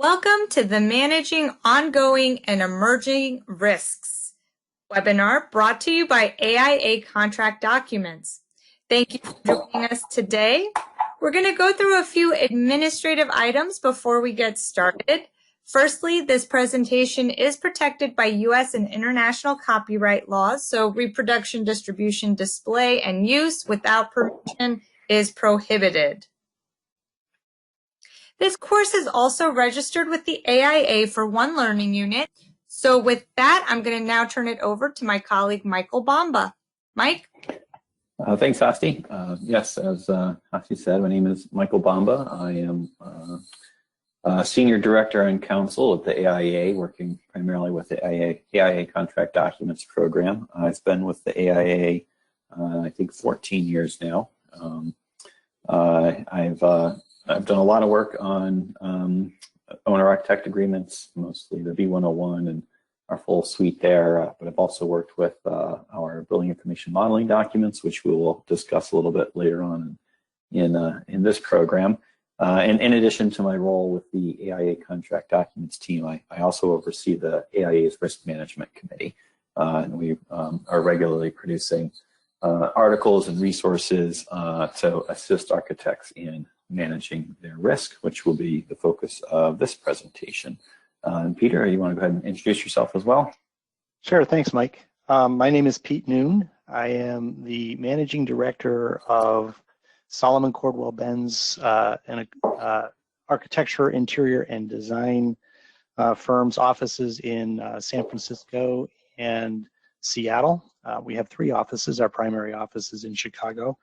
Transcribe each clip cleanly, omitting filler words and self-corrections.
Welcome to the Managing Ongoing and Emerging Risks webinar brought to you by AIA Contract Documents. Thank you for joining us today. We're going to go through a few administrative items before we get started. Firstly, this presentation is protected by U.S. and international copyright laws, so reproduction, distribution, display, and use without permission is prohibited. This course is also registered with the AIA for one learning unit. So with that, I'm going to now turn it over to my colleague, Michael Bamba. Mike? Thanks, Hasti. Yes, as Hasti said, my name is Michael Bamba. I am Senior Director and Counsel at the AIA, working primarily with the AIA Contract Documents Program. I've been with the AIA, I think, 14 years now. I've done a lot of work on owner-architect agreements, mostly the V101 and our full suite there, but I've also worked with our building information modeling documents, which we will discuss a little bit later on in this program. And in addition to my role with the AIA Contract Documents team, I also oversee the AIA's Risk Management Committee, and we are regularly producing articles and resources to assist architects in managing their risk, which will be the focus of this presentation. And Peter, you want to go ahead and introduce yourself as well? Sure, thanks, Mike. My name is Pete Noon. I am the Managing Director of Solomon Cordwell Benz, an architecture, interior, and design firm's offices in San Francisco and Seattle. We have 3 offices. Our primary office is in Chicago.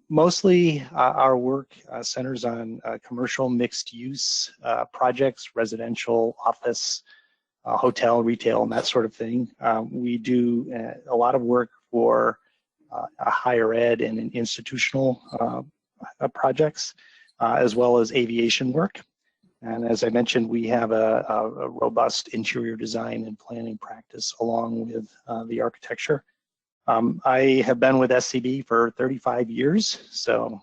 Mostly our work centers on commercial mixed-use projects, residential, office, hotel, retail, and that sort of thing. We do a lot of work for higher ed and institutional projects, as well as aviation work. And as I mentioned, we have a robust interior design and planning practice along with the architecture. I have been with SCD for 35 years, so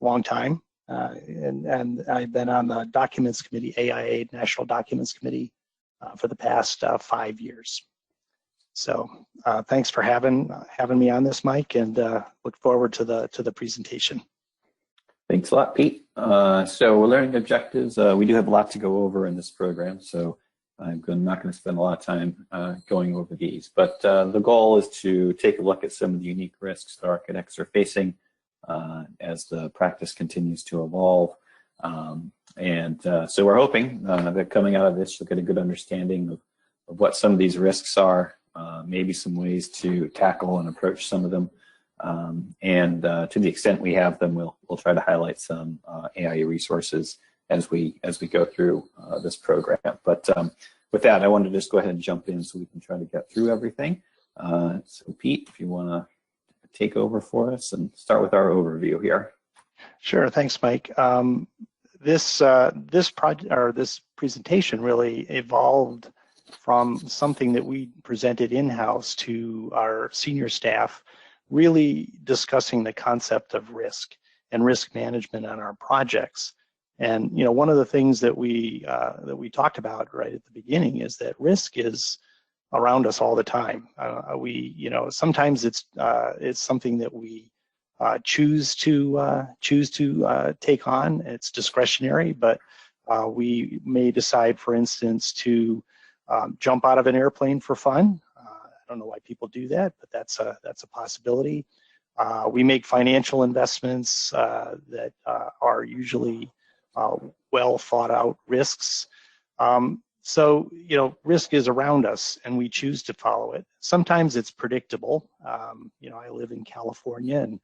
long time, and I've been on the Documents Committee, AIA National Documents Committee, for the past 5 years. So thanks for having me on this, Mike, and look forward to the presentation. Thanks a lot, Pete. So we're learning objectives. We do have a lot to go over in this program, so I'm not going to spend a lot of time going over these, but the goal is to take a look at some of the unique risks that architects are facing as the practice continues to evolve. So we're hoping that coming out of this, you'll get a good understanding of what some of these risks are, maybe some ways to tackle and approach some of them. To the extent we have them, we'll try to highlight some AIA resources as we go through this program. But with that, I wanted to just go ahead and jump in so we can try to get through everything. So Pete, if you want to take over for us and start with our overview here. Sure, thanks, Mike. This presentation really evolved from something that we presented in-house to our senior staff, really discussing the concept of risk and risk management on our projects. And one of the things that we talked about right at the beginning is that risk is around us all the time. Sometimes it's something that we choose to take on. It's discretionary, but we may decide, for instance, to jump out of an airplane for fun. I don't know why people do that, but that's a possibility. We make financial investments that are usually well thought out risks. So risk is around us and we choose to follow it. Sometimes it's predictable. I live in California, and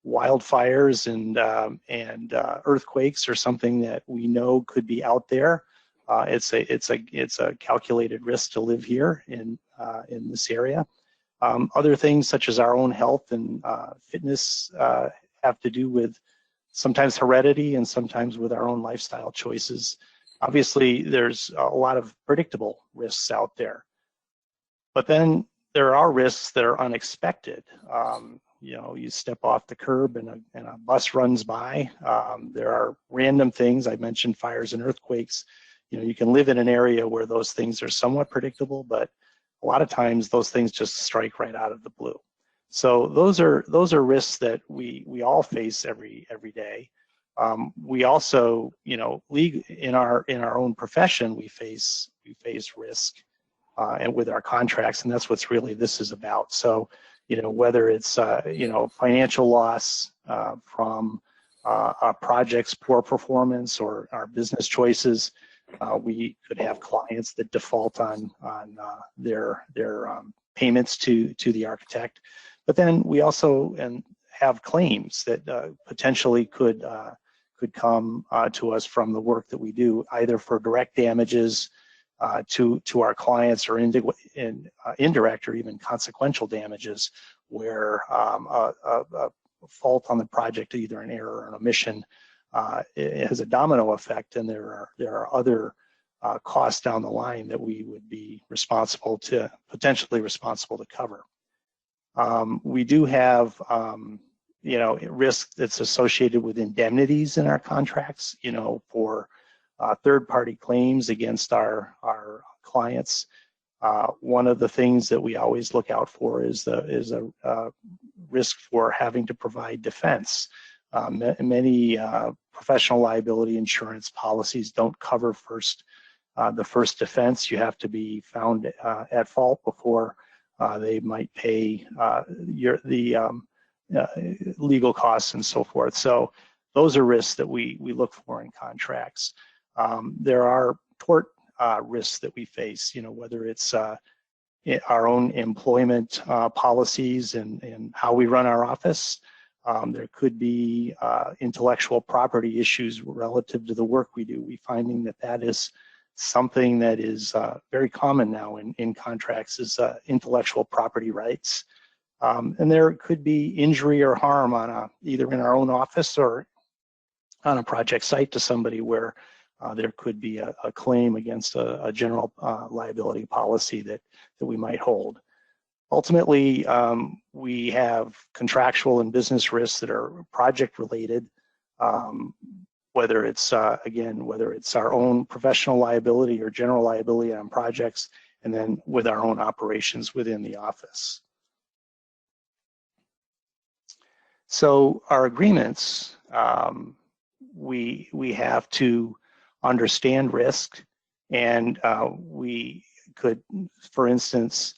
wildfires and earthquakes are something that we know could be out there. It's a calculated risk to live here in this area. Other things such as our own health and fitness have to do with sometimes heredity and sometimes with our own lifestyle choices. Obviously, there's a lot of predictable risks out there. But then there are risks that are unexpected. you step off the curb and a bus runs by. There are random things. I mentioned fires and earthquakes. You can live in an area where those things are somewhat predictable, but a lot of times those things just strike right out of the blue. So those are risks that we all face every day. We also, in our own profession, we face risk and with our contracts, and that's what's really this is about. So, whether it's financial loss from our project's poor performance or our business choices, we could have clients that default on their payments to the architect. But then we also have claims that potentially could come to us from the work that we do, either for direct damages to our clients or indirect or even consequential damages, where a fault on the project, either an error or an omission, it has a domino effect, and there are other costs down the line that we would be potentially responsible to cover. We do have risk that's associated with indemnities in our contracts, for third-party claims against our clients. One of the things that we always look out for is a risk for having to provide defense. Many professional liability insurance policies don't cover the first defense. You have to be found at fault before they might pay the legal costs and so forth. So those are risks that we look for in contracts. There are tort risks that we face, whether it's our own employment policies and how we run our office. There could be intellectual property issues relative to the work we do. We're finding that is something that is very common now in contracts, is intellectual property rights. And there could be injury or harm on either in our own office or on a project site to somebody where there could be a claim against a general liability policy that we might hold. Ultimately, we have contractual and business risks that are project related, whether it's our own professional liability or general liability on projects, and then with our own operations within the office. So our agreements, we have to understand risk, and we could, for instance,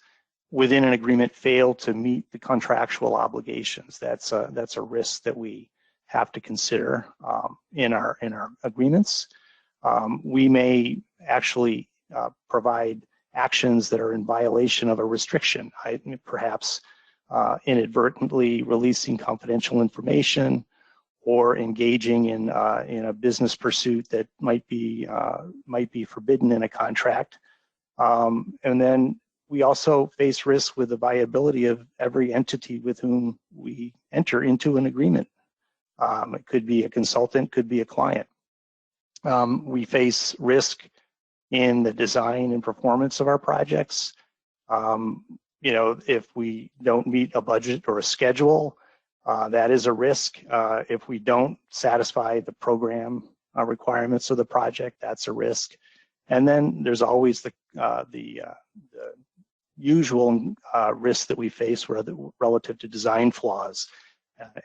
within an agreement, fail to meet the contractual obligations. That's a risk that we have to consider in our agreements. We may actually provide actions that are in violation of a restriction, perhaps inadvertently releasing confidential information or engaging in a business pursuit that might be forbidden in a contract. And then we also face risk with the viability of every entity with whom we enter into an agreement. It could be a consultant, could be a client. We face risk in the design and performance of our projects. If we don't meet a budget or a schedule, that is a risk. If we don't satisfy the program requirements of the project, that's a risk. And then there's always the usual risks that we face relative to design flaws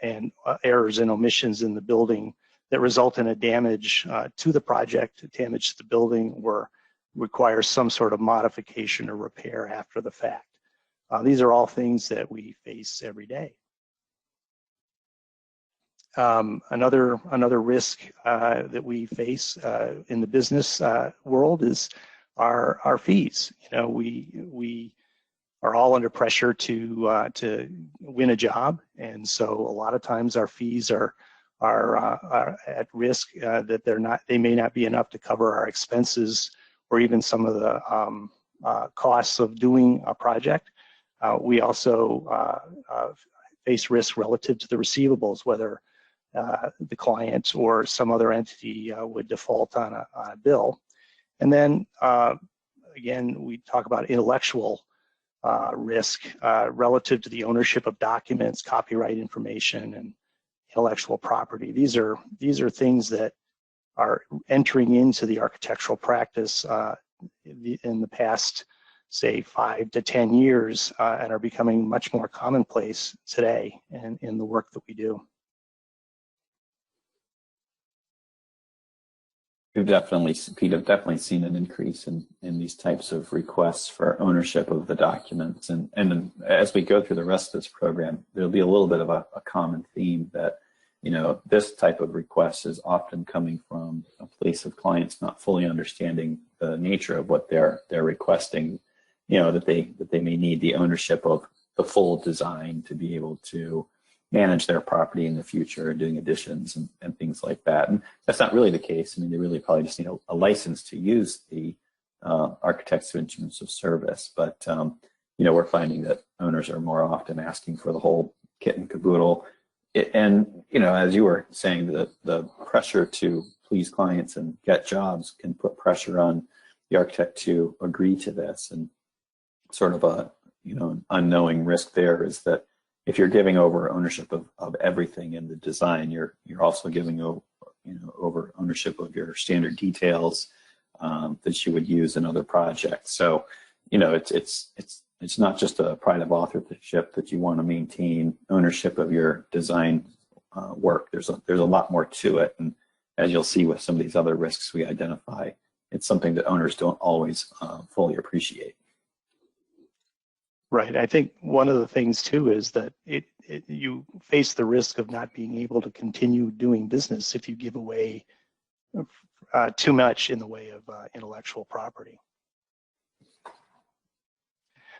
and errors and omissions in the building that result in a damage to the project, damage to the building, or require some sort of modification or repair after the fact. These are all things that we face every day. Another risk that we face in the business world is our fees. We are all under pressure to win a job, and so a lot of times our fees are at risk that they may not be enough to cover our expenses or even some of the costs of doing a project. We also face risk relative to the receivables, whether the client or some other entity would default on a bill. And then again, we talk about intellectual risk relative to the ownership of documents, copyright information, and intellectual property. These are things that are entering into the architectural practice in the past, say, 5 to 10 years, and are becoming much more commonplace today in the work that we do. Pete, I've definitely seen an increase in these types of requests for ownership of the documents. And as we go through the rest of this program, there'll be a little bit of a common theme that, you know, this type of request is often coming from a place of clients not fully understanding the nature of what they're requesting, you know, that they may need the ownership of the full design to be able to manage their property in the future, doing additions and things like that. And that's not really the case. I mean, they really probably just need a license to use the architect's instruments of service. But, you know, we're finding that owners are more often asking for the whole kit and caboodle. And, you know, as you were saying, the pressure to please clients and get jobs can put pressure on the architect to agree to this. And sort of a, you know, an unknowing risk there is that if you're giving over ownership of everything in the design, you're also giving over, you know, over ownership of your standard details that you would use in other projects. So, you know, it's not just a pride of authorship that you want to maintain ownership of your design work. There's a lot more to it, and as you'll see with some of these other risks we identify, it's something that owners don't always fully appreciate. Right. I think one of the things too is that you face the risk of not being able to continue doing business if you give away too much in the way of intellectual property.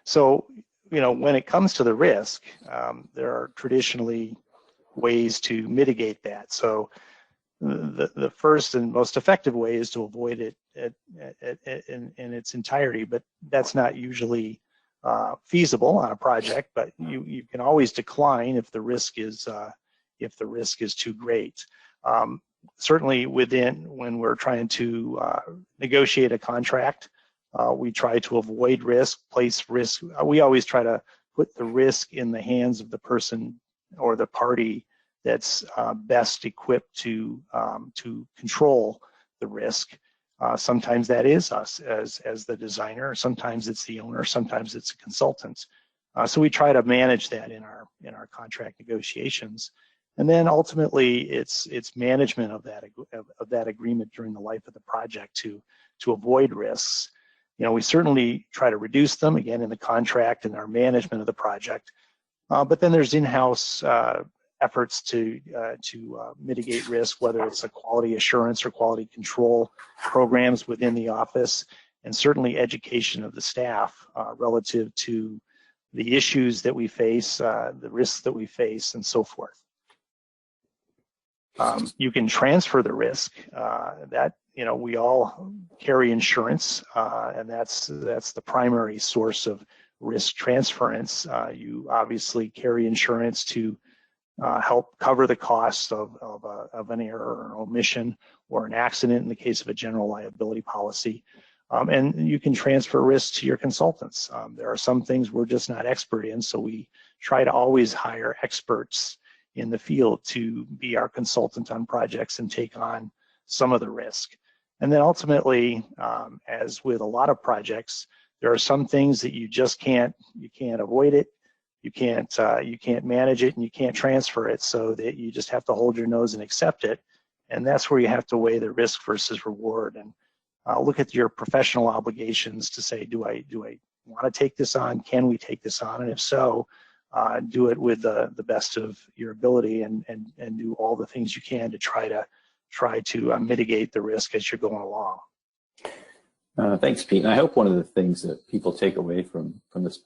So, you know, when it comes to the risk, there are traditionally ways to mitigate that. So the first and most effective way is to avoid it in its entirety, but that's not usually feasible on a project, but you can always decline if the risk is too great. Certainly when we're trying to negotiate a contract, we try to avoid risk, place risk. We always try to put the risk in the hands of the person or the party that's best equipped to control the risk. Sometimes that is us as the designer. Sometimes it's the owner. Sometimes it's a consultant. So we try to manage that in our contract negotiations, and then ultimately it's management of that agreement during the life of the project to avoid risks. You know, we certainly try to reduce them again in the contract and our management of the project, but then there's in-house efforts to mitigate risk, whether it's a quality assurance or quality control programs within the office, and certainly education of the staff relative to the issues that we face, the risks that we face, and so forth. You can transfer the risk. That, you know, we all carry insurance, and that's the primary source of risk transference. You obviously carry insurance to help cover the cost of an error or an omission or an accident in the case of a general liability policy. And you can transfer risk to your consultants. There are some things we're just not expert in, so we try to always hire experts in the field to be our consultant on projects and take on some of the risk. And then ultimately, as with a lot of projects, there are some things that you just can't avoid it. You can't manage it, and you can't transfer it, so that you just have to hold your nose and accept it. And that's where you have to weigh the risk versus reward, and look at your professional obligations to say, do I want to take this on? Can we take this on? And if so, do it with the best of your ability, and do all the things you can to try to mitigate the risk as you're going along. Thanks, Pete. And I hope one of the things that people take away from this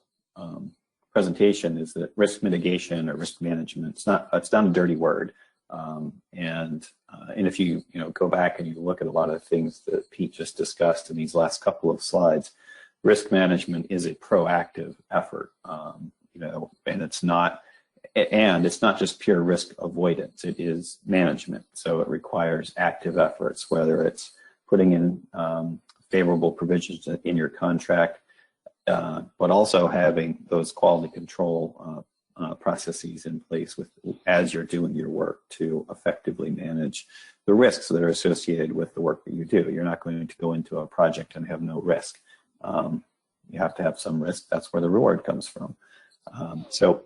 presentation is that risk mitigation or risk management, it's not a dirty word. And if you go back and you look at a lot of the things that Pete just discussed in these last couple of slides, risk management is a proactive effort. And it's not just pure risk avoidance. It is management. So it requires active efforts, whether it's putting in favorable provisions in your contract, but also having those quality control processes in place as you're doing your work to effectively manage the risks that are associated with the work that you do. You're not going to go into a project and have no risk. You have to have some risk. That's where the reward comes from. So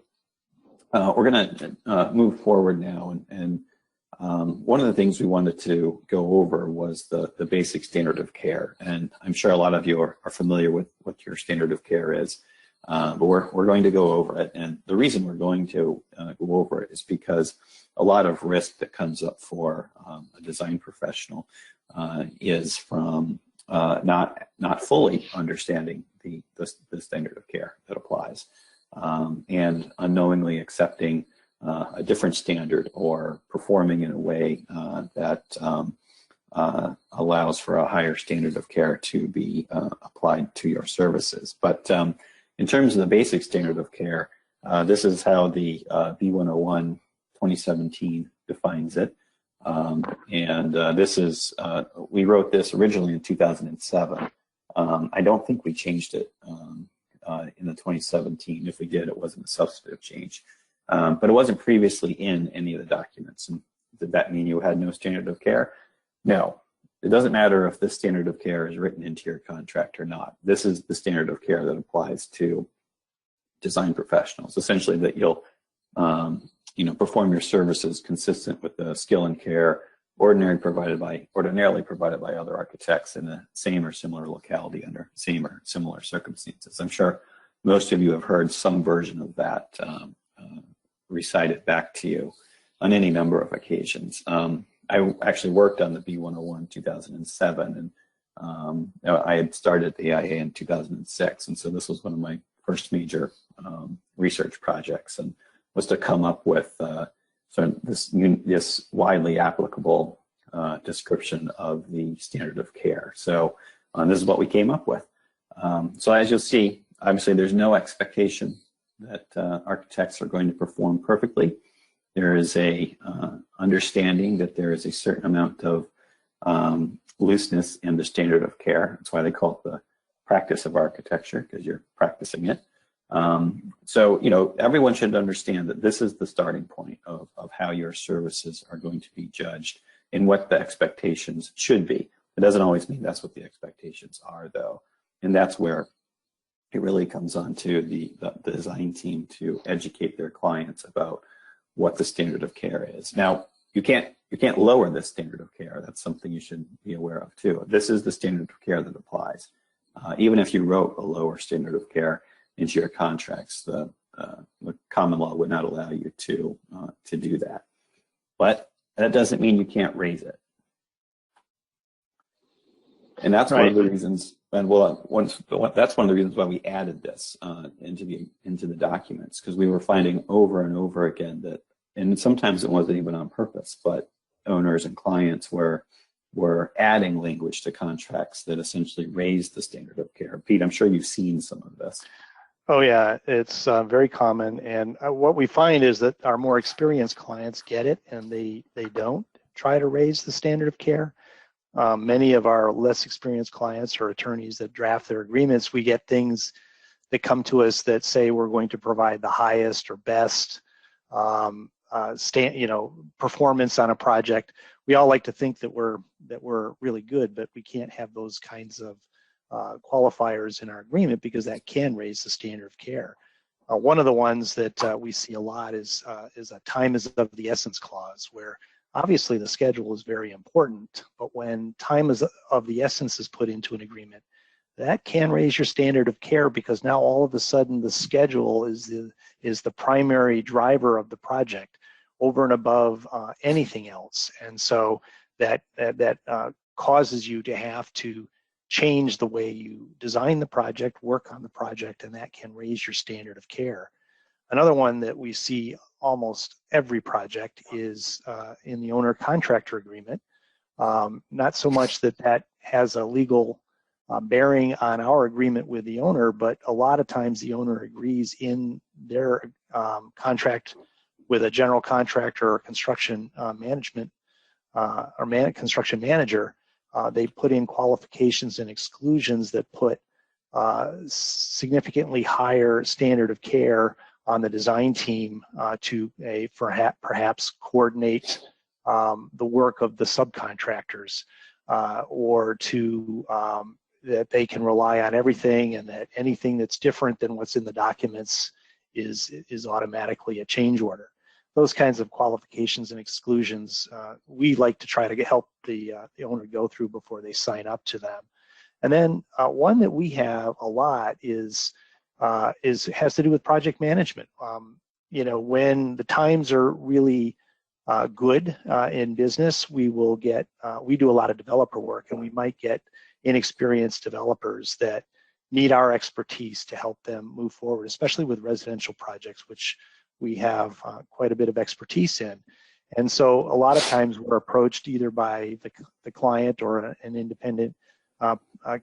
we're going to move forward now, and one of the things we wanted to go over was the basic standard of care. And I'm sure a lot of you are familiar with what your standard of care is, but we're going to go over it. And the reason we're going to go over it is because a lot of risk that comes up for a design professional is from not fully understanding the standard of care that applies, and unknowingly accepting a different standard or performing in a way that allows for a higher standard of care to be applied to your services. But in terms of the basic standard of care, this is how the B101 2017 defines it. And this is, we wrote this originally in 2007. I don't think we changed it in the 2017. If we did, it wasn't a substantive change. But it wasn't previously in any of the documents. And did that mean you had no standard of care? No. It doesn't matter if this standard of care is written into your contract or not. This is the standard of care that applies to design professionals. Essentially, that you'll perform your services consistent with the skill and care ordinarily provided by other architects in the same or similar locality under same or similar circumstances. I'm sure most of you have heard some version of that recited back to you on any number of occasions. I actually worked on the B101 2007, and I had started the AIA in 2006, and so this was one of my first major research projects, and was to come up with sort of this widely applicable description of the standard of care. So this is what we came up with. So as you'll see, obviously there's no expectation that architects are going to perform perfectly. There is a understanding that there is a certain amount of looseness in the standard of care. That's why they call it the practice of architecture, because you're practicing it. So, everyone should understand that this is the starting point of how your services are going to be judged and what the expectations should be. It doesn't always mean that's what the expectations are, though. And that's where it really comes on to the design team to educate their clients about what the standard of care is. Now, you can't lower this standard of care. That's something you should be aware of, too. This is the standard of care that applies. Even if you wrote a lower standard of care into your contracts, the common law would not allow you to do that. But that doesn't mean you can't raise it. And that's one of the reasons. And that's one of the reasons why we added this into the documents, because we were finding over and over again that, and sometimes it wasn't even on purpose, but owners and clients were adding language to contracts that essentially raised the standard of care. Pete, I'm sure you've seen some of this. Oh yeah, it's very common, and what we find is that our more experienced clients get it, and they don't try to raise the standard of care. Many of our less experienced clients or attorneys that draft their agreements, we get things that come to us that say we're going to provide the highest or best performance on a project. We all like to think that we're really good, but we can't have those kinds of qualifiers in our agreement, because that can raise the standard of care. One of the ones that we see a lot is a time is of the essence clause, where obviously the schedule is very important, but when time is of the essence is put into an agreement, that can raise your standard of care, because now all of a sudden the schedule is the primary driver of the project over and above anything else. And so that causes you to have to change the way you design the project, work on the project, and that can raise your standard of care. Another one that we see almost every project is in the owner-contractor agreement. Not so much that has a legal bearing on our agreement with the owner, but a lot of times the owner agrees in their contract with a general contractor or construction management construction manager. They put in qualifications and exclusions that put significantly higher standard of care on the design team to perhaps coordinate the work of the subcontractors, or to that they can rely on everything, and that anything that's different than what's in the documents is automatically a change order. Those kinds of qualifications and exclusions we like to try to help the owner go through before they sign up to them. And then one that we have a lot has to do with project management. You know, when the times are really good in business, we will get, we do a lot of developer work, and we might get inexperienced developers that need our expertise to help them move forward, especially with residential projects, which we have quite a bit of expertise in. And so a lot of times we're approached either by the client or an independent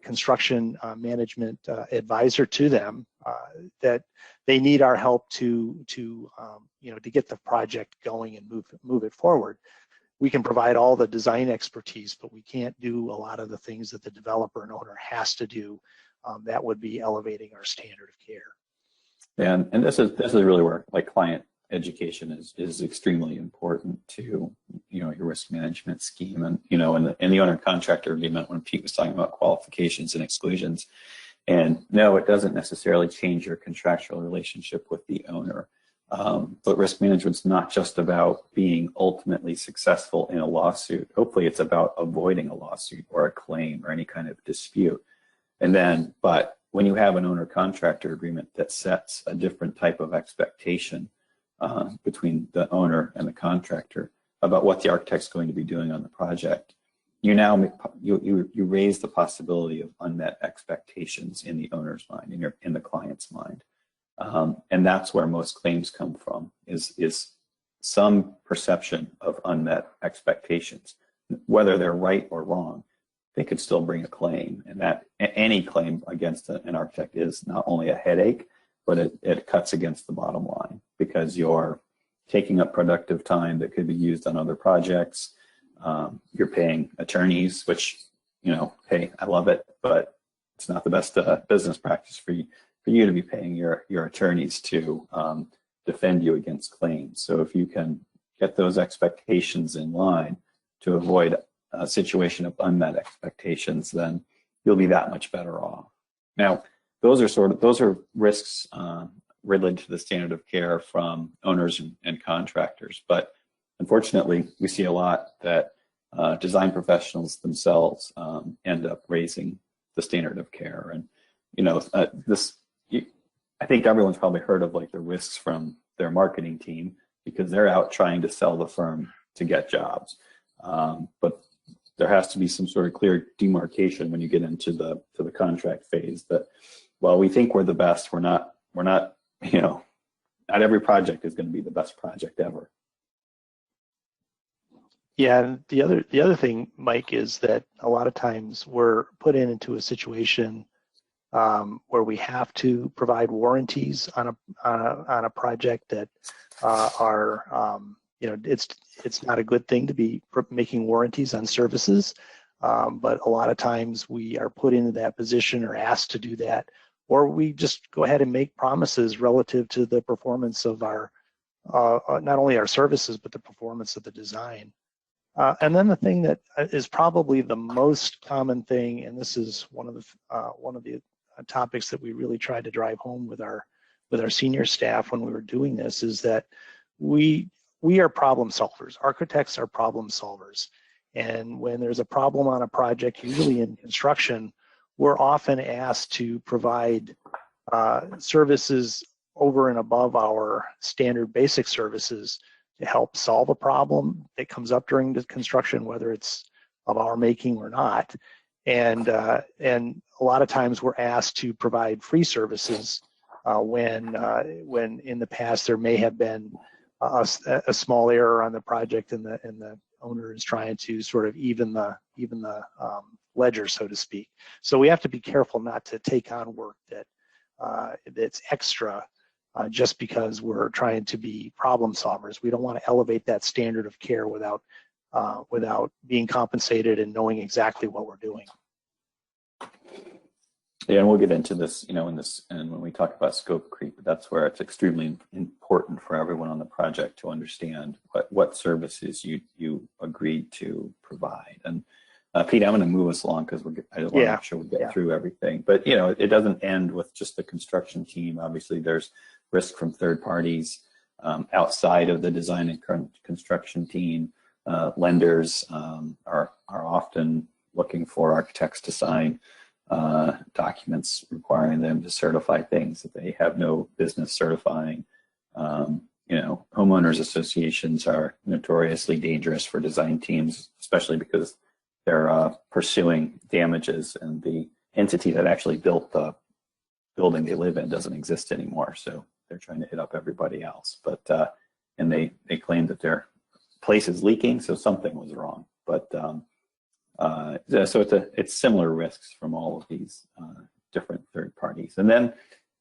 construction management advisor to them that they need our help to you know, to get the project going and move it forward. We can provide all the design expertise, but we can't do a lot of the things that the developer and owner has to do. That would be elevating our standard of care. And this is really where like client education is extremely important to, you know, your risk management scheme. And, you know, in the owner contractor agreement, when Pete was talking about qualifications and exclusions, and no, it doesn't necessarily change your contractual relationship with the owner. But risk management's not just about being ultimately successful in a lawsuit. Hopefully it's about avoiding a lawsuit or a claim or any kind of dispute. And then, but when you have an owner contractor agreement that sets a different type of expectation between the owner and the contractor about what the architect's going to be doing on the project, you now you raise the possibility of unmet expectations in the owner's mind, in the client's mind. And that's where most claims come from, is some perception of unmet expectations. Whether they're right or wrong, they could still bring a claim. And that any claim against an architect is not only a headache, but it cuts against the bottom line, because you're taking up productive time that could be used on other projects. You're paying attorneys, which, you know, hey, I love it, but it's not the best business practice for you to be paying your attorneys to defend you against claims. So if you can get those expectations in line to avoid a situation of unmet expectations, then you'll be that much better off. Now, those are risks related to the standard of care from owners and contractors. But unfortunately, we see a lot that design professionals themselves end up raising the standard of care. And, you know, I think everyone's probably heard of like the risks from their marketing team, because they're out trying to sell the firm to get jobs. But there has to be some sort of clear demarcation when you get into the contract phase that, while we think we're the best, we're not, you know, not every project is going to be the best project ever. Yeah, and the other thing, Mike, is that a lot of times we're put into a situation where we have to provide warranties on a project that are you know, it's not a good thing to be making warranties on services, but a lot of times we are put into that position or asked to do that, or we just go ahead and make promises relative to the performance of our not only our services but the performance of the design. And then the thing that is probably the most common thing, and this is one of the topics that we really tried to drive home with our senior staff when we were doing this, is that we are problem solvers. Architects are problem solvers. And when there's a problem on a project, usually in construction, we're often asked to provide services over and above our standard basic services to help solve a problem that comes up during the construction, whether it's of our making or not. And a lot of times we're asked to provide free services when in the past there may have been a small error on the project, and the owner is trying to sort of even the ledger, so to speak. So we have to be careful not to take on work that's extra just because we're trying to be problem solvers. We don't want to elevate that standard of care without being compensated and knowing exactly what we're doing. Yeah, and we'll get into this, and when we talk about scope creep, that's where it's extremely important for everyone on the project to understand what services you agreed to provide. And Pete, I'm going to move us along because I want to make sure we get through everything. But it doesn't end with just the construction team. Obviously, there's risk from third parties outside of the design and construction team. Lenders are often looking for architects to sign documents requiring them to certify things that they have no business certifying. Homeowners associations are notoriously dangerous for design teams, especially because they're pursuing damages, and the entity that actually built the building they live in doesn't exist anymore. So they're trying to hit up everybody else. But and they claim that their place is leaking, so something was wrong. But so it's similar risks from all of these different third parties. And then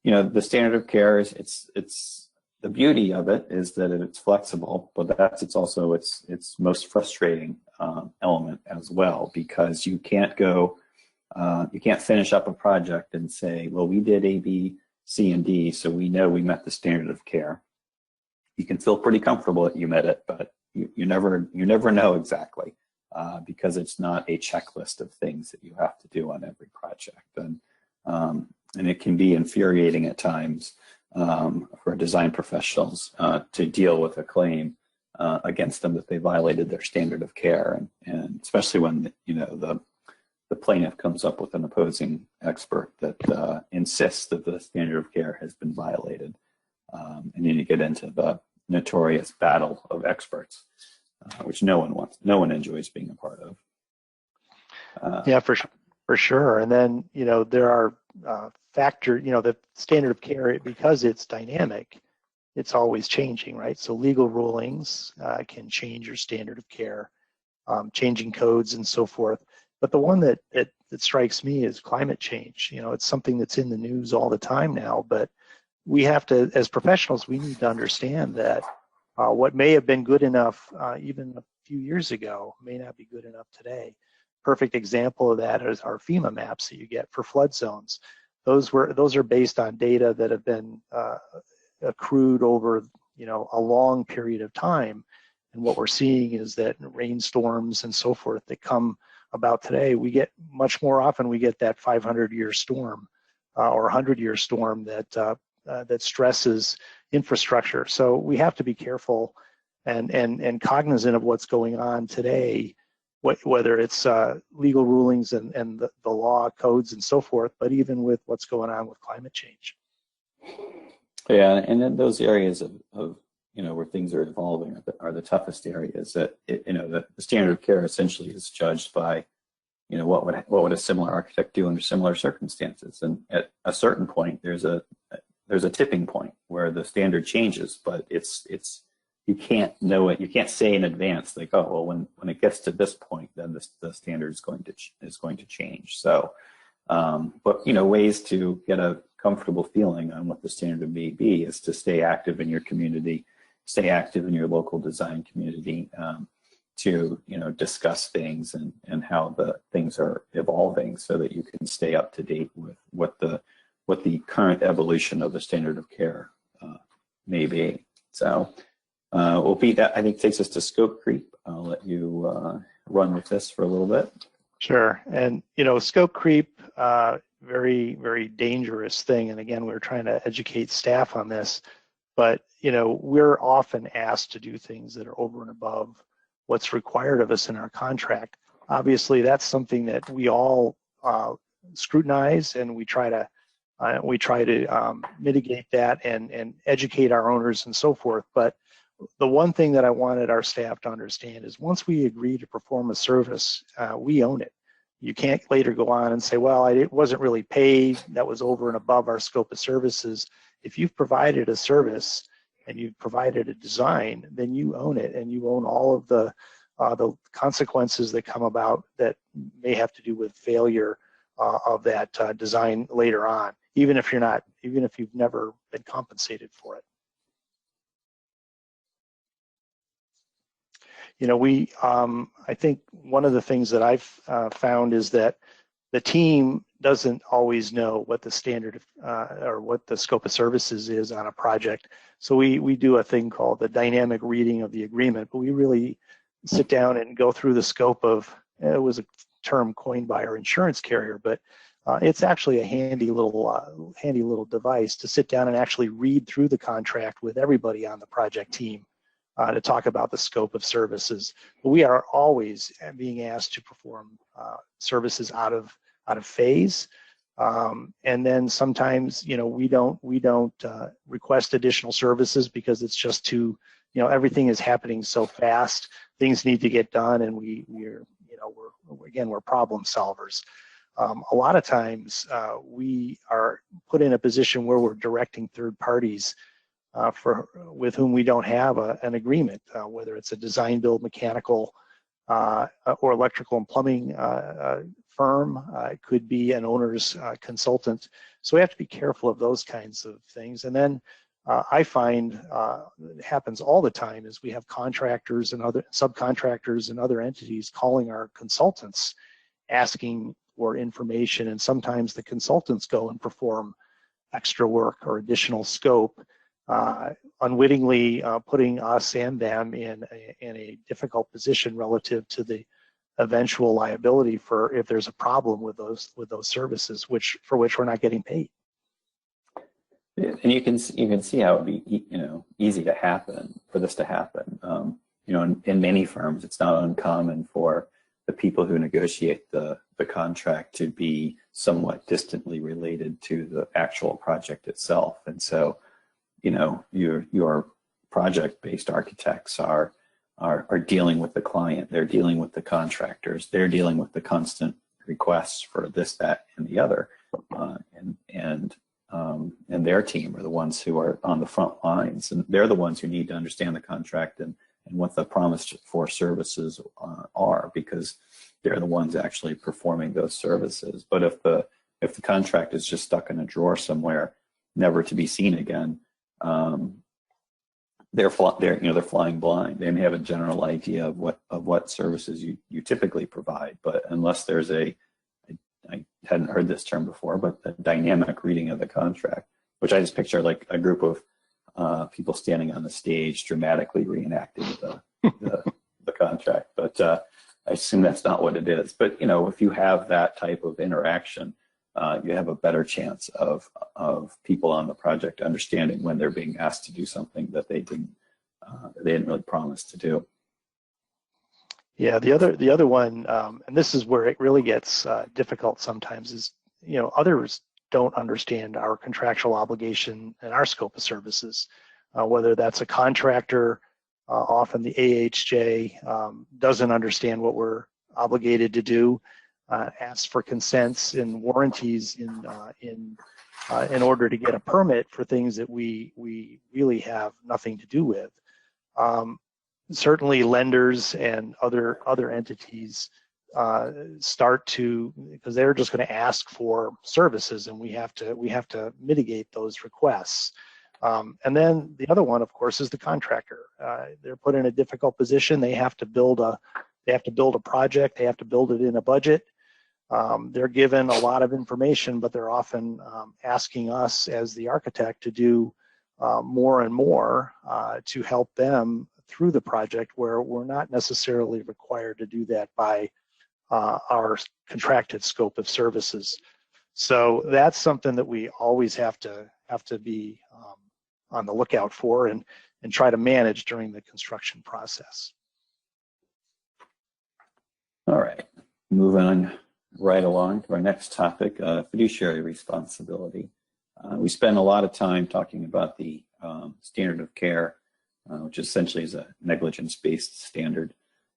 the standard of care is it's the beauty of it is that it's flexible, but it's also its most frustrating element as well, because you can't finish up a project and say, well, we did A, B, C, and D, so we know we met the standard of care. You can feel pretty comfortable that you met it, but you never know exactly because it's not a checklist of things that you have to do on every project, and it can be infuriating at times for design professionals to deal with a claim against them that they violated their standard of care, and especially when the plaintiff comes up with an opposing expert that insists that the standard of care has been violated, and then you get into the notorious battle of experts, which no one enjoys being a part of. Yeah, for sure. And then there are the standard of care, because it's dynamic, it's always changing, right? So legal rulings can change your standard of care, changing codes and so forth. But the one that strikes me is climate change. It's something that's in the news all the time now, but we have to, as professionals, we need to understand that what may have been good enough even a few years ago may not be good enough today. Perfect example of that is our FEMA maps that you get for flood zones. Those are based on data that have been accrued over a long period of time, and what we're seeing is that rainstorms and so forth that come about today, we get much more often that 500-year storm or 100-year storm that stresses infrastructure. So we have to be careful and cognizant of what's going on today, whether it's legal rulings and the law codes and so forth, but even with what's going on with climate change. Yeah, and then those areas of where things are evolving are the toughest areas. That the standard of care essentially is judged by what would a similar architect do under similar circumstances, and at a certain point there's a tipping point where the standard changes, but it's you can't know it. You can't say in advance, like, oh, well, when it gets to this point, then the standard is going to change. So, but ways to get a comfortable feeling on what the standard may be is to stay active in your community, stay active in your local design community, to discuss things and how the things are evolving, so that you can stay up to date with what the current evolution of the standard of care may be. So, well, Pete, that I think takes us to scope creep. I'll let you run with this for a little bit. Sure. And scope creep, very, very dangerous thing. And again, we're trying to educate staff on this, but we're often asked to do things that are over and above what's required of us in our contract. Obviously, that's something that we all scrutinize, and we try to mitigate that and educate our owners and so forth. But the one thing that I wanted our staff to understand is once we agree to perform a service, we own it. You can't later go on and say, well, it wasn't really paid, that was over and above our scope of services. If you've provided a service and you've provided a design, then you own it, and you own all of the consequences that come about that may have to do with failure of that design later on, even if you've never been compensated for it. I think one of the things that I've found is that the team doesn't always know what the standard or what the scope of services is on a project. So we do a thing called the dynamic reading of the agreement, but we really sit down and go through the scope of, it was a term coined by our insurance carrier, but it's actually a handy little device to sit down and actually read through the contract with everybody on the project team to talk about the scope of services. But we are always being asked to perform services out of phase, and then sometimes we don't request additional services because it's just too, everything is happening so fast. Things need to get done, and we're problem solvers. A lot of times we are put in a position where we're directing third parties with whom we don't have an agreement, whether it's a design build mechanical or electrical and plumbing firm. It could be an owner's consultant. So we have to be careful of those kinds of things. And then I find it happens all the time is we have contractors and other subcontractors and other entities calling our consultants asking for information, and sometimes the consultants go and perform extra work or additional scope, unwittingly putting us and them in a difficult position relative to the eventual liability for if there's a problem with those services, for which we're not getting paid. And you can see how it would be easy to happen for this to happen. In many firms, it's not uncommon for the people who negotiate the contract to be somewhat distantly related to the actual project itself. And so, your project-based architects are dealing with the client, they're dealing with the contractors, they're dealing with the constant requests for this, that, and the other, and their team are the ones who are on the front lines, and they're the ones who need to understand the contract and what the promised for services are, because they're the ones actually performing those services. But if the contract is just stuck in a drawer somewhere, never to be seen again, they're flying blind. They may have a general idea of what services you typically provide, but unless there's I hadn't heard this term before, but the dynamic reading of the contract, which I just picture like a group of people standing on the stage dramatically reenacting the contract. But I assume that's not what it is. But if you have that type of interaction, you have a better chance of people on the project understanding when they're being asked to do something that they didn't really promise to do. Yeah, the other one, and this is where it really gets difficult sometimes, is others don't understand our contractual obligation and our scope of services. Whether that's a contractor, often the AHJ doesn't understand what we're obligated to do, asks for consents and warranties in order to get a permit for things that we really have nothing to do with. Certainly lenders and other entities start to, because they're just going to ask for services, and we have to mitigate those requests. And then the other one, of course, is the contractor. They're put in a difficult position. They have to build a project. They have to build it in a budget. They're given a lot of information, but they're often asking us as the architect to do more and more to help them through the project, where we're not necessarily required to do that by our contracted scope of services. So that's something that we always have to be on the lookout for and try to manage during the construction process. All right, moving on right along to our next topic, fiduciary responsibility. We spend a lot of time talking about the standard of care, which essentially is a negligence-based standard.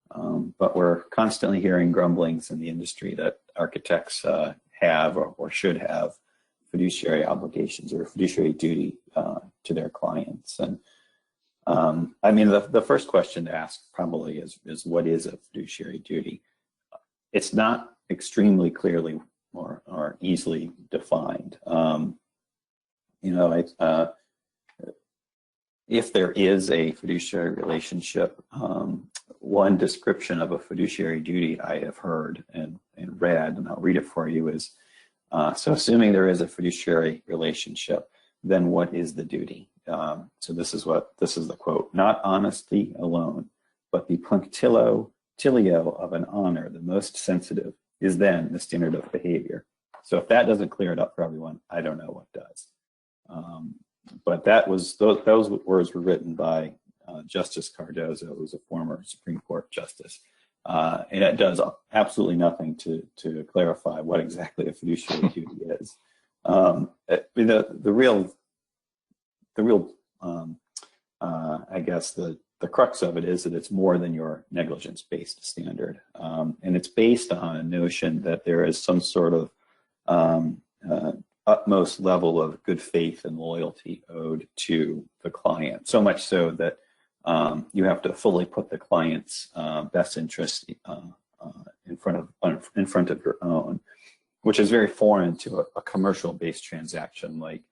But we're constantly hearing grumblings in the industry that architects have or should have fiduciary obligations or fiduciary duty to their clients. And I mean, the first question to ask probably is what is a fiduciary duty? It's not extremely clearly or easily defined. If there is a fiduciary relationship, one description of a fiduciary duty I have heard and read, and I'll read it for you, is So assuming there is a fiduciary relationship, then what is the duty? So this is the quote: "Not honesty alone, but the punctilio of an honor, the most sensitive, is then the standard of behavior." So if that doesn't clear it up for everyone, I don't know what does. But those words were written by Justice Cardozo, who's a former Supreme Court justice. And it does absolutely nothing to clarify what exactly a fiduciary duty is. The real I guess the crux of it is that it's more than your negligence-based standard, and it's based on a notion that there is some sort of utmost level of good faith and loyalty owed to the client. So much so that you have to fully put the client's best interest in front of your own, which is very foreign to a commercial-based transaction like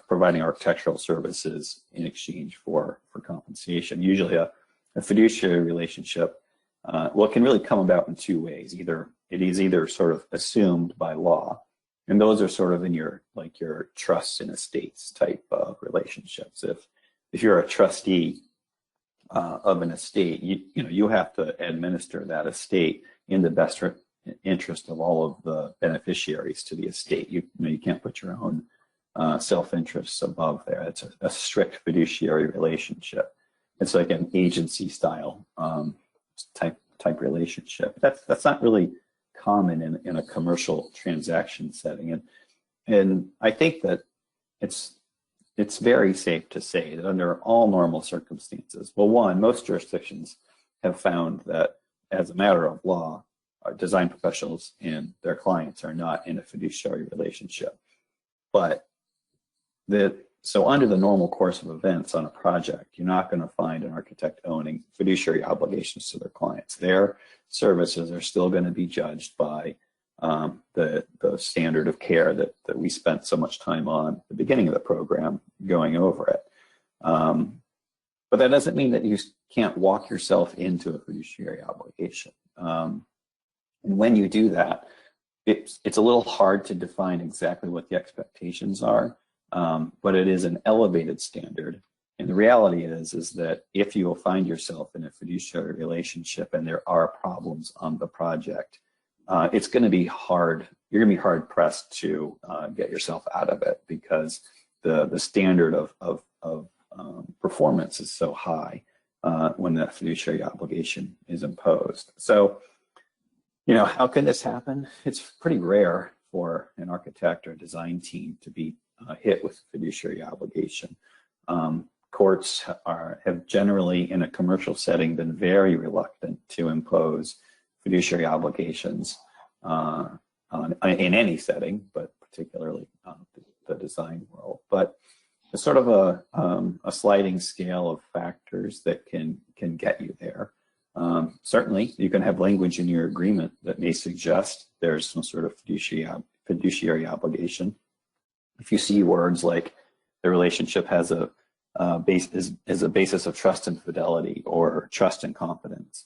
providing architectural services in exchange for compensation. Usually, a fiduciary relationship, it can really come about in two ways. It is either sort of assumed by law, and those are sort of in your trusts and estates type of relationships. If you're a trustee of an estate, you have to administer that estate in the best interest of all of the beneficiaries to the estate. You can't put your own self-interests above there. It's a strict fiduciary relationship. It's like an agency style type relationship. That's not really common in a commercial transaction setting, and I think that it's very safe to say that under all normal circumstances, most jurisdictions have found that as a matter of law, our design professionals and their clients are not in a fiduciary relationship. But so under the normal course of events on a project, you're not going to find an architect owning fiduciary obligations to their clients. Their services are still going to be judged by the standard of care that we spent so much time on at the beginning of the program going over it. But that doesn't mean that you can't walk yourself into a fiduciary obligation. And when you do that, it's a little hard to define exactly what the expectations are, but it is an elevated standard. And the reality is that if you will find yourself in a fiduciary relationship and there are problems on the project, it's going to be hard. You're going to be hard pressed to get yourself out of it because the standard of performance is so high when that fiduciary obligation is imposed. So, how can this happen? It's pretty rare for an architect or design team to be hit with a fiduciary obligation. Courts have generally, in a commercial setting, been very reluctant to impose fiduciary obligations in any setting, but particularly the design world. But it's sort of a sliding scale of factors that can get you there. Certainly, you can have language in your agreement that may suggest there's some sort of fiduciary obligation. If you see words like the relationship has a basis of trust and fidelity or trust and confidence,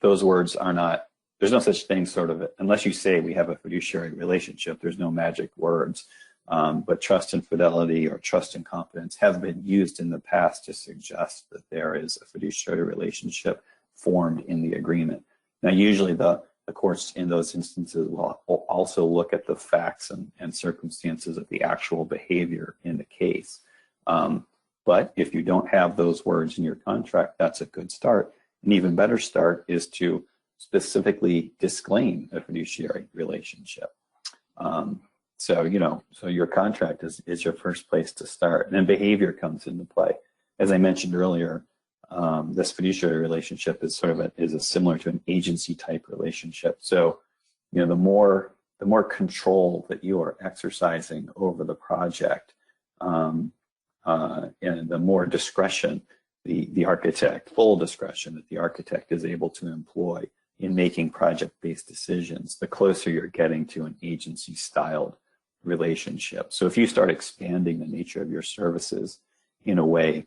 those words are not. There's no such thing, sort of, unless you say we have a fiduciary relationship. There's no magic words. But trust and fidelity or trust and confidence have been used in the past to suggest that there is a fiduciary relationship formed in the agreement. Now, usually the courts in those instances will also look at the facts and circumstances of the actual behavior in the case. But if you don't have those words in your contract, that's a good start. An even better start is to specifically disclaim a fiduciary relationship. So your contract is your first place to start. And then behavior comes into play. As I mentioned earlier, this fiduciary relationship is similar to an agency type relationship. So, the more control that you are exercising over the project, and the more discretion full discretion that the architect is able to employ in making project-based decisions, the closer you're getting to an agency-styled relationship. So if you start expanding the nature of your services in a way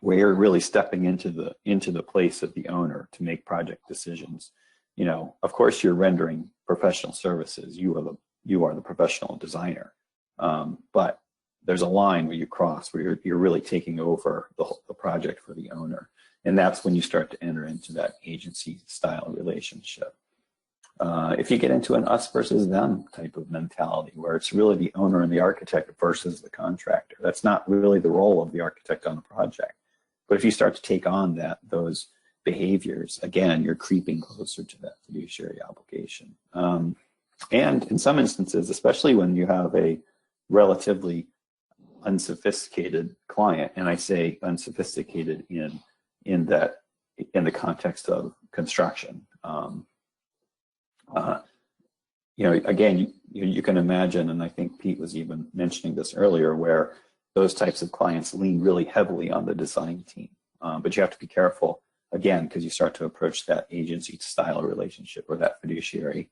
where you're really stepping into the place of the owner to make project decisions, of course you're rendering professional services. You are the professional designer. But there's a line where you cross, where you're really taking over the project for the owner. And that's when you start to enter into that agency style relationship. If you get into an us versus them type of mentality, where it's really the owner and the architect versus the contractor, that's not really the role of the architect on the project. But if you start to take on those behaviors, again, you're creeping closer to that fiduciary obligation. And in some instances, especially when you have a relatively unsophisticated client, and I say unsophisticated in the context of construction, again, you can imagine, and I think Pete was even mentioning this earlier, where those types of clients lean really heavily on the design team. But you have to be careful, again, because you start to approach that agency style relationship or that fiduciary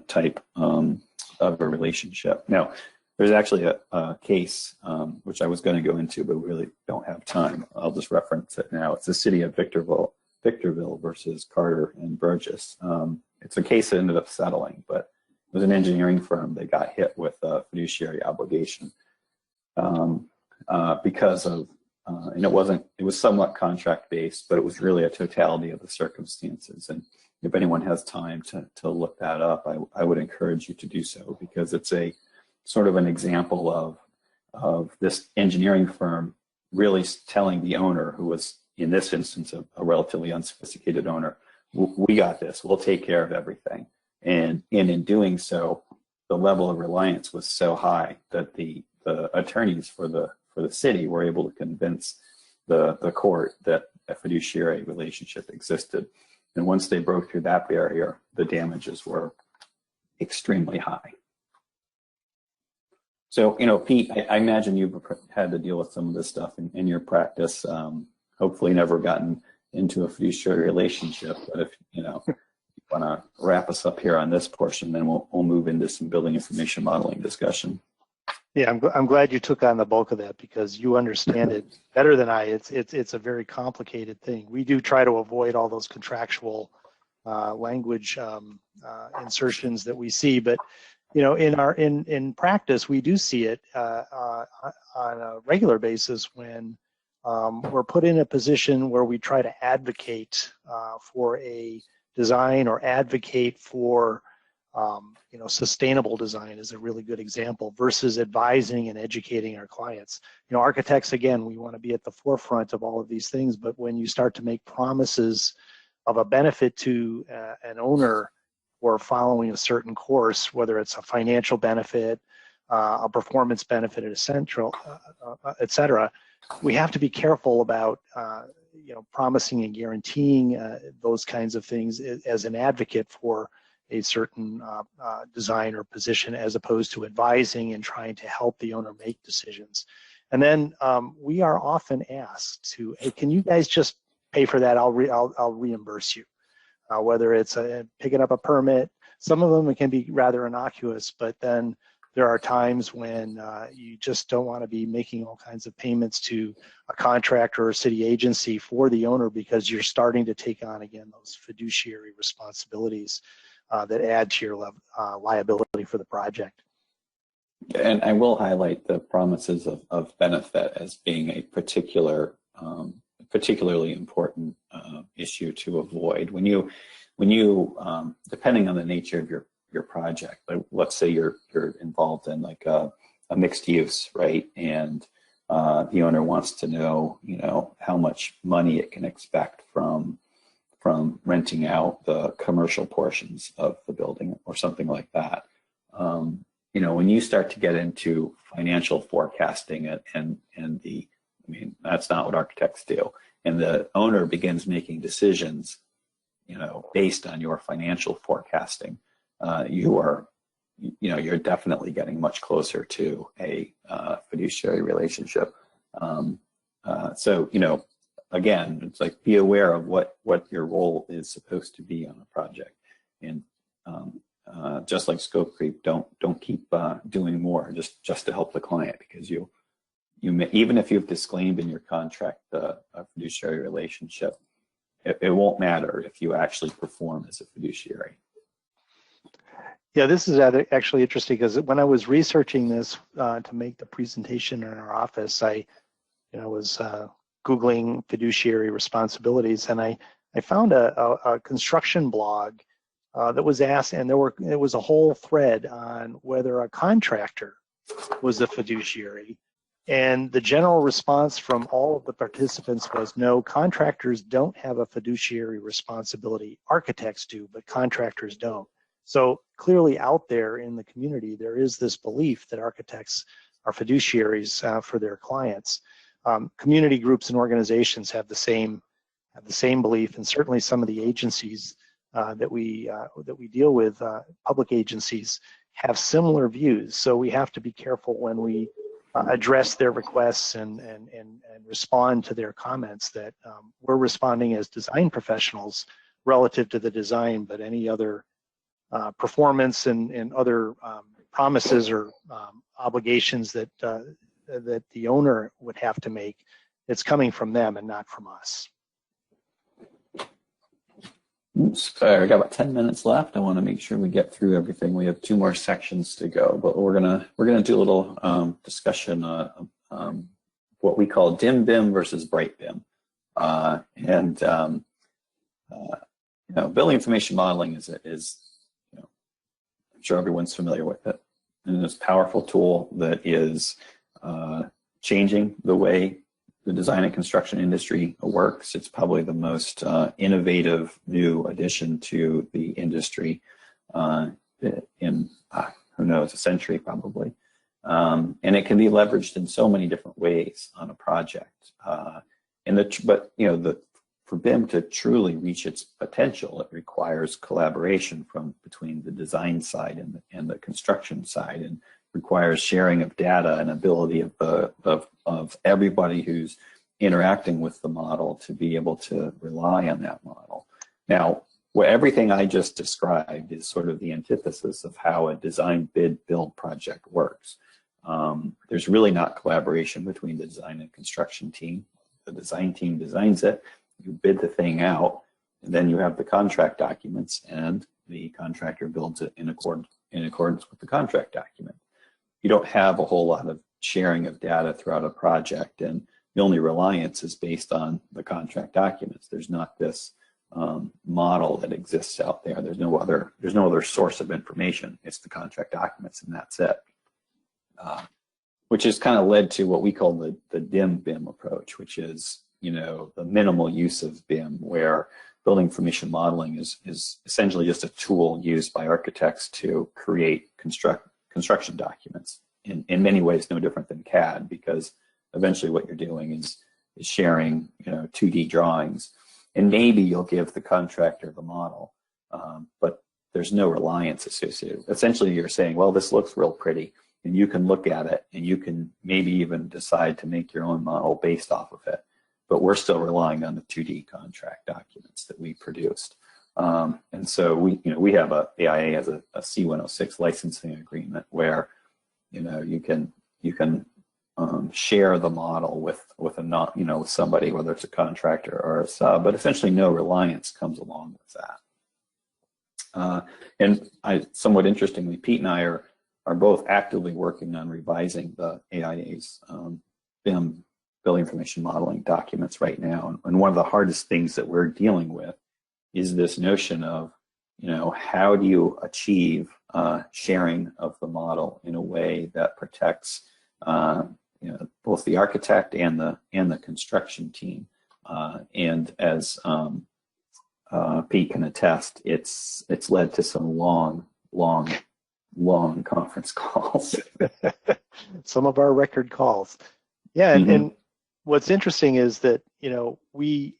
type of a relationship. Now, there's actually a case which I was going to go into, but we really don't have time. I'll just reference it now. It's the city of Victorville versus Carter and Burgess. It's a case that ended up settling, but it was an engineering firm that got hit with a fiduciary obligation because of, and it was somewhat contract based, but it was really a totality of the circumstances. And if anyone has time to look that up, I would encourage you to do so, because it's a sort of an example of this engineering firm really telling the owner, who was in this instance a relatively unsophisticated owner, we got this, we'll take care of everything. And in doing so, the level of reliance was so high that the attorneys for the city were able to convince the court that a fiduciary relationship existed. And once they broke through that barrier, the damages were extremely high. So, Pete, I imagine you've had to deal with some of this stuff in your practice. Hopefully never gotten into a fiduciary relationship, but if you want to wrap us up here on this portion, then we'll move into some building information modeling discussion. Yeah, I'm glad you took on the bulk of that, because you understand it better than I. It's a very complicated thing. We do try to avoid all those contractual language insertions that we see, but in practice, we do see it on a regular basis when we're put in a position where we try to advocate for a design, or advocate for sustainable design is a really good example, versus advising and educating our clients. Architects, again, we want to be at the forefront of all of these things, but when you start to make promises of a benefit to an owner or following a certain course, whether it's a financial benefit, a performance benefit at a central, et cetera, we have to be careful about promising and guaranteeing those kinds of things as an advocate for a certain design or position, as opposed to advising and trying to help the owner make decisions. And then we are often asked to, hey, can you guys just pay for that? I'll reimburse you. Whether it's picking up a permit, some of them it can be rather innocuous, but then there are times when you just don't want to be making all kinds of payments to a contractor or city agency for the owner, because you're starting to take on, again, those fiduciary responsibilities that add to your liability for the project. And I will highlight the promises of benefit as being a particularly important issue to avoid when you depending on the nature of your project. But let's say you're involved in like a mixed use, right? And the owner wants to know, how much money it can expect from renting out the commercial portions of the building or something like that. When you start to get into financial forecasting and that's not what architects do. And the owner begins making decisions, based on your financial forecasting. You're definitely getting much closer to a fiduciary relationship. So, again, it's like, be aware of what your role is supposed to be on a project. And just like scope creep, don't keep doing more just to help the client, because you may, even if you've disclaimed in your contract a fiduciary relationship, it won't matter if you actually perform as a fiduciary. Yeah, this is actually interesting because when I was researching this to make the presentation in our office, I was Googling fiduciary responsibilities, and I found a construction blog that was asked, and it was a whole thread on whether a contractor was a fiduciary. And the general response from all of the participants was, no, contractors don't have a fiduciary responsibility. Architects do, but contractors don't. So clearly out there in the community, there is this belief that architects are fiduciaries for their clients. Community groups and organizations have the same belief, and certainly some of the agencies that we deal with, public agencies, have similar views. So we have to be careful when we address their requests and respond to their comments that we're responding as design professionals relative to the design, but any other performance and other promises or obligations that the owner would have to make, it's coming from them and not from us. Oops, sorry, I got about 10 minutes left. I want to make sure we get through everything. We have 2 more sections to go, but we're gonna do a little discussion on what we call dim BIM versus bright BIM, building information modeling is I'm sure everyone's familiar with it, and it's a powerful tool that is changing the way the design and construction industry works. It's probably the most innovative new addition to the industry in, who knows, a century probably. And it can be leveraged in so many different ways on a project. For BIM to truly reach its potential, it requires collaboration between the design side and the construction side, and requires sharing of data and ability of everybody who's interacting with the model to be able to rely on that model. Now, everything I just described is sort of the antithesis of how a design bid build project works. There's really not collaboration between the design and construction team. The design team designs it, you bid the thing out, and then you have the contract documents, and the contractor builds it in accordance with the contract document. You don't have a whole lot of sharing of data throughout a project, and the only reliance is based on the contract documents. There's not this model that exists out there. There's no other source of information. It's the contract documents, and that's it. Which has kind of led to what we call the dim BIM approach, which is the minimal use of BIM, where building information modeling is essentially just a tool used by architects to create construction documents. In many ways, no different than CAD, because eventually what you're doing is sharing 2D drawings, and maybe you'll give the contractor the model, but there's no reliance associated. Essentially, you're saying, well, this looks real pretty, and you can look at it, and you can maybe even decide to make your own model based off of it. But we're still relying on the 2D contract documents that we produced. And so we have AIA has a C106 licensing agreement where you can share the model with somebody, whether it's a contractor or a sub, but essentially no reliance comes along with that. And somewhat interestingly, Pete and I are both actively working on revising the AIA's BIM, building information modeling documents right now. And one of the hardest things that we're dealing with is this notion of, how do you achieve sharing of the model in a way that protects, both the architect and the construction team. And as Pete can attest, it's led to some long conference calls. Some of our record calls. Yeah, and what's interesting is that we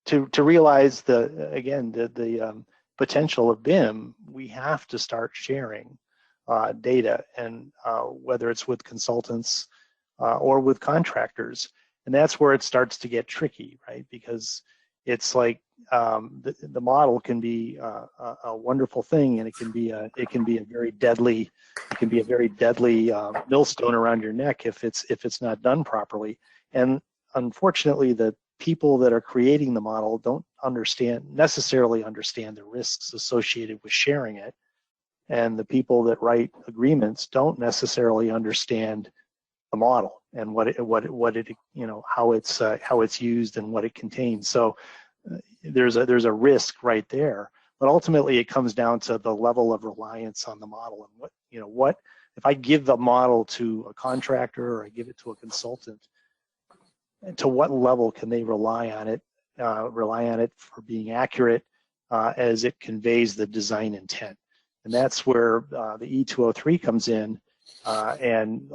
to realize the potential of BIM, we have to start sharing data, and whether it's with consultants or with contractors, and that's where it starts to get tricky, right? Because it's like the model can be a wonderful thing, and it can be a very deadly millstone around your neck if it's not done properly. And unfortunately, the people that are creating the model don't necessarily understand the risks associated with sharing it. and the people that write agreements don't necessarily understand the model and what it you know, how it's used and what it contains. So there's a risk right there. But ultimately, it comes down to the level of reliance on the model, and what if I give the model to a contractor or I give it to a consultant, and to what level can they rely on it for being accurate as it conveys the design intent? And that's where the E203 comes in, and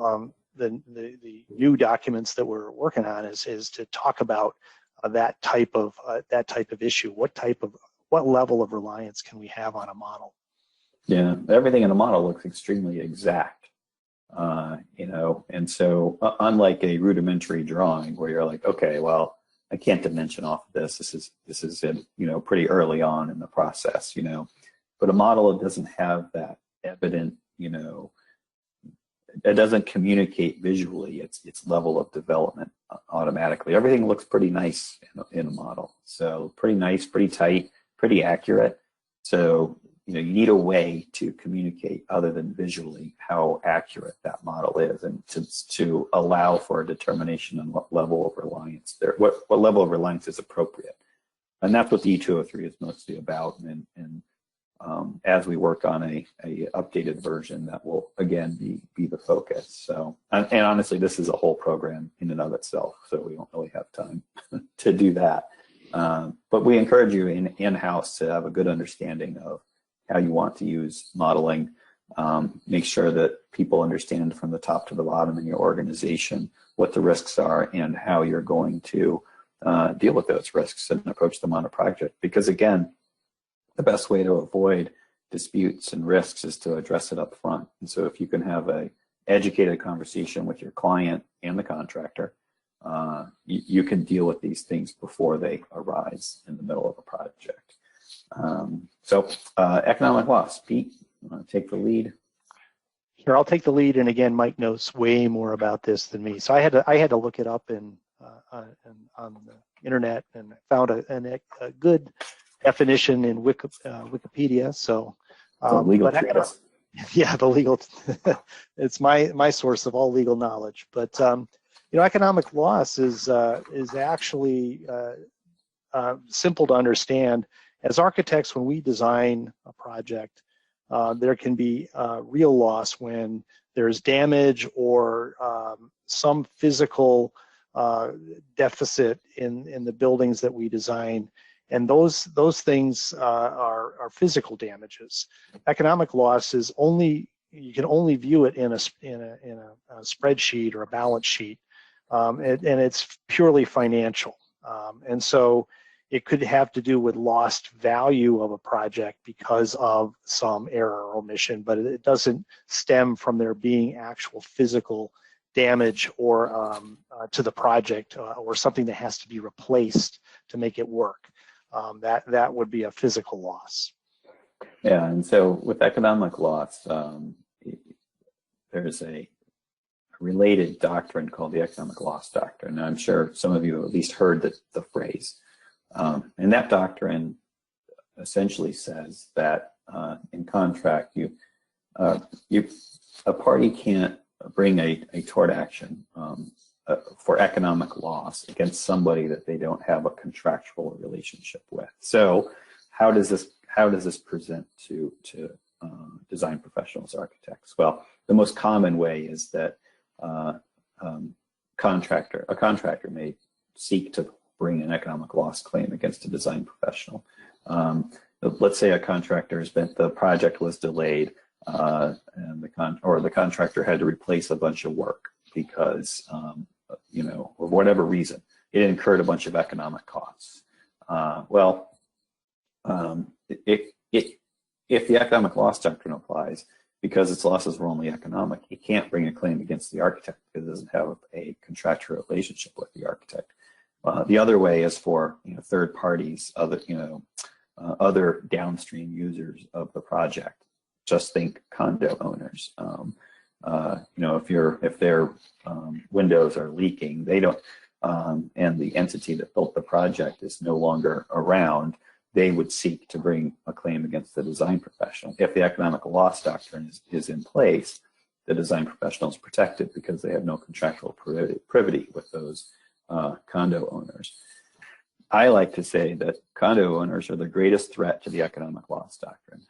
the new documents that we're working on is to talk about that type of issue. What level of reliance can we have on a model? Yeah, everything in the model looks extremely exact, you know, and so unlike a rudimentary drawing where you're like, okay, well, I can't dimension off of this. This is you know, pretty early on in the process, you know, but a model, it doesn't have that evident, you know, it doesn't communicate visually its level of development automatically. Everything looks pretty nice in a model, so pretty nice, pretty tight, pretty accurate. So, you know, you need a way to communicate other than visually how accurate that model is, and to allow for a determination on what level of reliance what level of reliance is appropriate. And that's what the E203 is mostly about. And as we work on a updated version, that will again be the focus. So, and honestly, this is a whole program in and of itself, so we don't really have time to do that. But we encourage you in-house to have a good understanding of how you want to use modeling. Make sure that people understand from the top to the bottom in your organization what the risks are and how you're going to deal with those risks and approach them on a project. Because again, the best way to avoid disputes and risks is to address it up front. And so if you can have an educated conversation with your client and the contractor, you can deal with these things before they arise in the middle of a project. So economic loss. Pete, you want to take the lead? Sure, I'll take the lead. And again, Mike knows way more about this than me. So I had to look it up on the internet, and found a good definition in Wikipedia. So, legal treatise. Yeah, the legal. It's my source of all legal knowledge. But you know, economic loss is actually simple to understand. As architects, when we design a project, there can be real loss when there's damage or some physical deficit in the buildings that we design, and those things are physical damages. Economic loss is you can only view it in a spreadsheet or a balance sheet, and it's purely financial, and so it could have to do with lost value of a project because of some error or omission, but it doesn't stem from there being actual physical damage or to the project or something that has to be replaced to make it work. That would be a physical loss. Yeah, and so with economic loss, there's a related doctrine called the economic loss doctrine. And I'm sure some of you have at least heard the phrase. And that doctrine essentially says that in contract, a party can't bring a tort action for economic loss against somebody that they don't have a contractual relationship with. So how does this present to design professionals, architects? Well, the most common way is that a contractor may seek to bring an economic loss claim against a design professional. Let's say a contractor the project was delayed, and the contractor had to replace a bunch of work because you know, for whatever reason, it incurred a bunch of economic costs. If the economic loss doctrine applies, because its losses were only economic, you can't bring a claim against the architect because it doesn't have a contractual relationship with the architect. The other way is for third parties, other downstream users of the project. Just think condo owners. If their windows are leaking, they don't, and the entity that built the project is no longer around, they would seek to bring a claim against the design professional. If the economic loss doctrine is in place, the design professional is protected because they have no contractual privity with those condo owners. I like to say that condo owners are the greatest threat to the economic loss doctrine.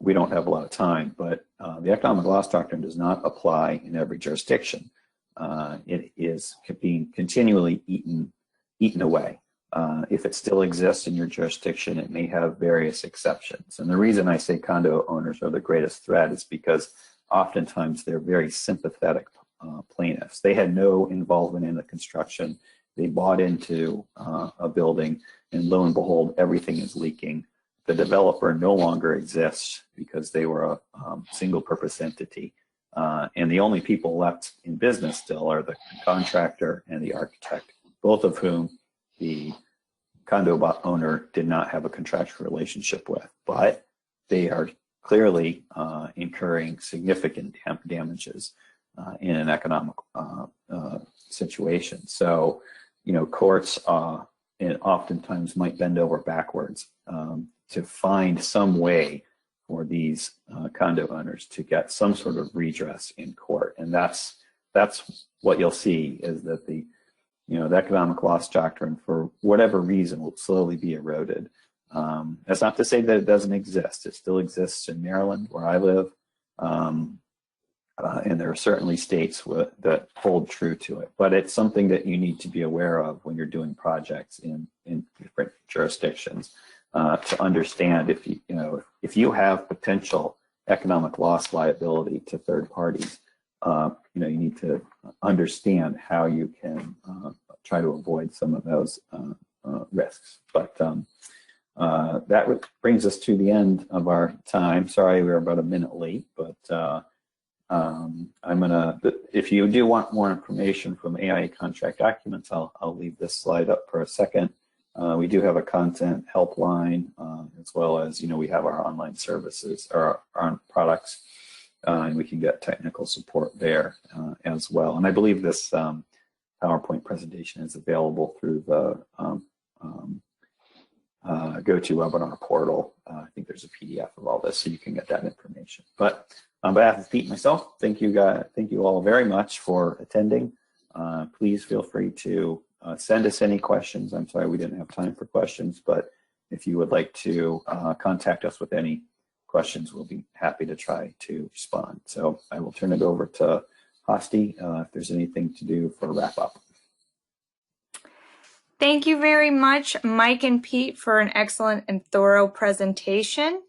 We don't have a lot of time, but the economic loss doctrine does not apply in every jurisdiction. It is being continually eaten away. If it still exists in your jurisdiction, it may have various exceptions. And the reason I say condo owners are the greatest threat is because oftentimes they're very sympathetic plaintiffs. They had no involvement in the construction. They bought into a building, and lo and behold, everything is leaking. The developer no longer exists because they were a single purpose entity. And the only people left in business still are the contractor and the architect, both of whom the condo owner did not have a contractual relationship with, but they are clearly incurring significant damages in an economic situation. So, courts oftentimes might bend over backwards to find some way for these condo owners to get some sort of redress in court. And that's what you'll see, is that the economic loss doctrine, for whatever reason, will slowly be eroded. That's not to say that it doesn't exist. It still exists in Maryland, where I live. And there are certainly states that hold true to it. But it's something that you need to be aware of when you're doing projects in different jurisdictions, to understand if you have potential economic loss liability to third parties, you need to understand how you can try to avoid some of those risks. But that brings us to the end of our time. Sorry, we're about a minute late, but if you do want more information from AIA contract documents, I'll leave this slide up for a second. We do have a content helpline, as well as, we have our online services, or our products, and we can get technical support there as well. And I believe this PowerPoint presentation is available through the GoToWebinar portal. I think there's a PDF of all this, so you can get that information. But on behalf of Pete and myself, thank you all very much for attending. Please feel free to send us any questions. I'm sorry we didn't have time for questions, but if you would like to contact us with any questions, we'll be happy to try to respond. So I will turn it over to Hasti if there's anything to do for a wrap up. Thank you very much, Mike and Pete, for an excellent and thorough presentation.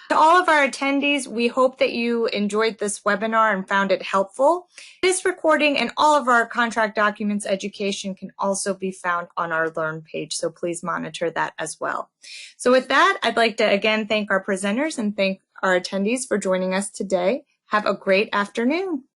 To all of our attendees, we hope that you enjoyed this webinar and found it helpful. This recording and all of our contract documents education can also be found on our Learn page, so please monitor that as well. So with that, I'd like to again thank our presenters and thank our attendees for joining us today. Have a great afternoon.